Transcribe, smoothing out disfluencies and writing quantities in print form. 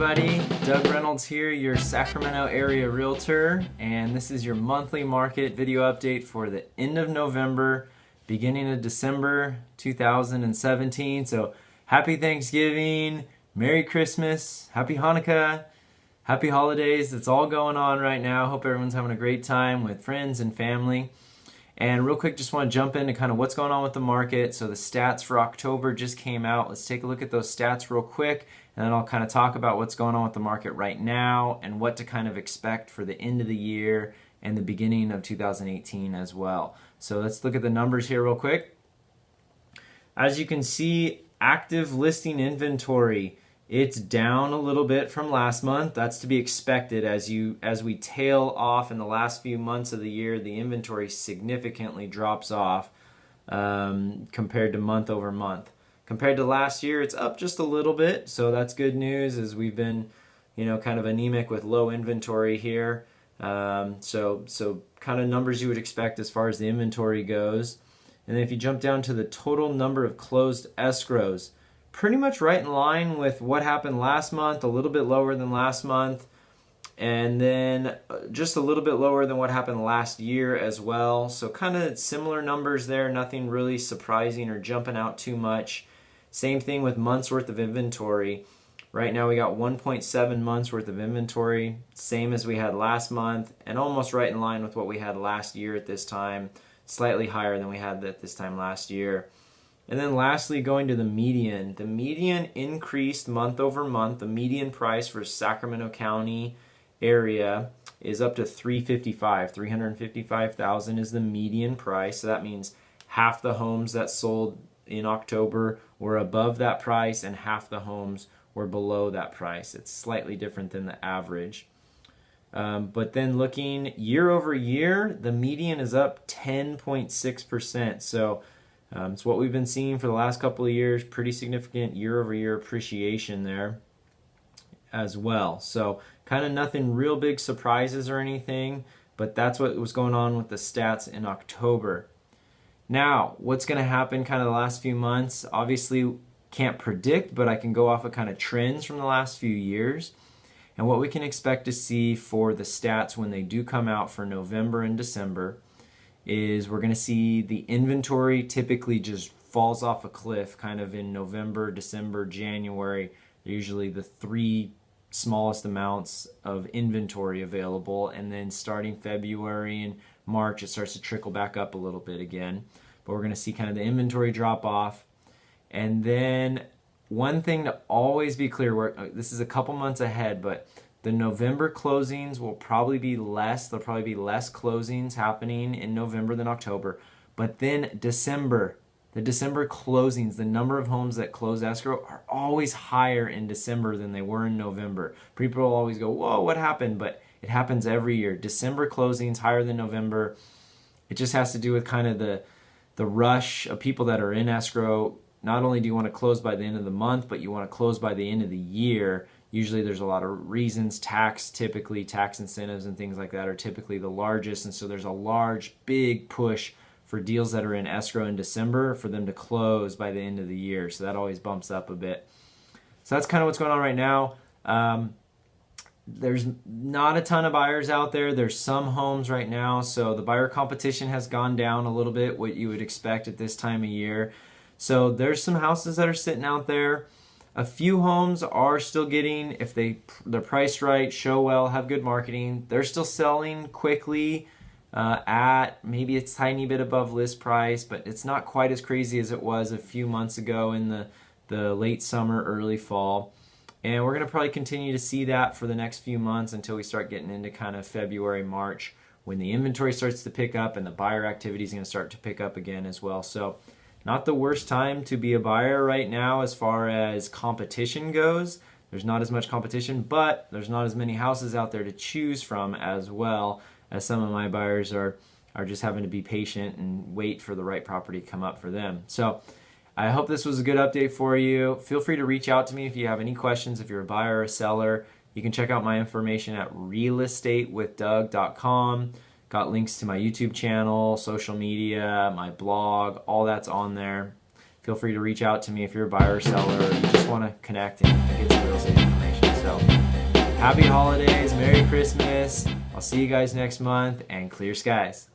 everybody, Doug Reynolds here, your Sacramento Area Realtor, and this is your monthly market video update for the end of November, beginning of December 2017. So happy Thanksgiving, Merry Christmas, Happy Hanukkah, Happy Holidays. It's all going on right now. Hope everyone's having a great time with friends and family. And real quick, just want to jump into kind of what's going on with the market. So the stats for October just came out. Let's take a look at those stats real quick, and then I'll kind of talk about what's going on with the market right now and what to kind of expect for the end of the year and the beginning of 2018 as well. So let's look at the numbers here real quick. As you can see, active listing inventory, it's down a little bit from last month. That's to be expected as we tail off in the last few months of the year. The inventory significantly drops off compared to month over month. Compared to last year, it's up just a little bit, so that's good news as we've been, kind of anemic with low inventory here. So kind of numbers you would expect as far as the inventory goes. And then if you jump down to the total number of closed escrows, pretty much right in line with what happened last month, a little bit lower than last month, and then just a little bit lower than what happened last year as well. So kind of similar numbers there, nothing really surprising or jumping out too much. Same thing with months worth of inventory. Right now we got 1.7 months worth of inventory, same as we had last month, and almost right in line with what we had last year at this time, slightly higher than we had at this time last year. And then lastly, going to the median. The median increased month over month. The median price for Sacramento County area is up to $355,000. $355,000 is the median price. So that means half the homes that sold in October were above that price and half the homes were below that price. It's slightly different than the average. But then looking year over year, the median is up 10.6%. So it's what we've been seeing for the last couple of years. Pretty significant year-over-year appreciation there as well. So kind of nothing real big surprises or anything, but that's what was going on with the stats in October. Now, what's going to happen kind of the last few months? Obviously, can't predict, but I can go off of kind of trends from the last few years. And what we can expect to see for the stats when they do come out for November and December is we're going to see the inventory typically just falls off a cliff kind of in November, December, January. They're usually the three smallest amounts of inventory available, and then starting February and March it starts to trickle back up a little bit again. But we're going to see kind of the inventory drop off. And then one thing to always be clear, this is a couple months ahead, but the November closings will probably be less. There'll probably be less closings happening in November than October. But then December, the December closings, the number of homes that close escrow are always higher in December than they were in November. People will always go, whoa, what happened? But it happens every year. December closings higher than November. It just has to do with kind of the rush of people that are in escrow. Not only do you want to close by the end of the month, but you want to close by the end of the year. Usually there's a lot of reasons. Tax incentives and things like that are typically the largest. And so there's a large, big push for deals that are in escrow in December for them to close by the end of the year. So that always bumps up a bit. So that's kind of what's going on right now. There's not a ton of buyers out there. There's some homes right now. So the buyer competition has gone down a little bit, what you would expect at this time of year. So there's some houses that are sitting out there. A few homes are still getting, if they're priced right, show well, have good marketing, they're still selling quickly at maybe a tiny bit above list price, but it's not quite as crazy as it was a few months ago in the late summer, early fall. And we're going to probably continue to see that for the next few months until we start getting into kind of February, March, when the inventory starts to pick up and the buyer activity is going to start to pick up again as well. So not the worst time to be a buyer right now as far as competition goes. There's not as much competition, but there's not as many houses out there to choose from as well, as some of my buyers are just having to be patient and wait for the right property to come up for them. So I hope this was a good update for you. Feel free to reach out to me if you have any questions. If you're a buyer or a seller, you can check out my information at realestatewithdoug.com. Got links to my YouTube channel, social media, my blog, all that's on there. Feel free to reach out to me if you're a buyer or seller or you just want to connect and get some real estate information. So happy holidays, Merry Christmas. I'll see you guys next month, and clear skies.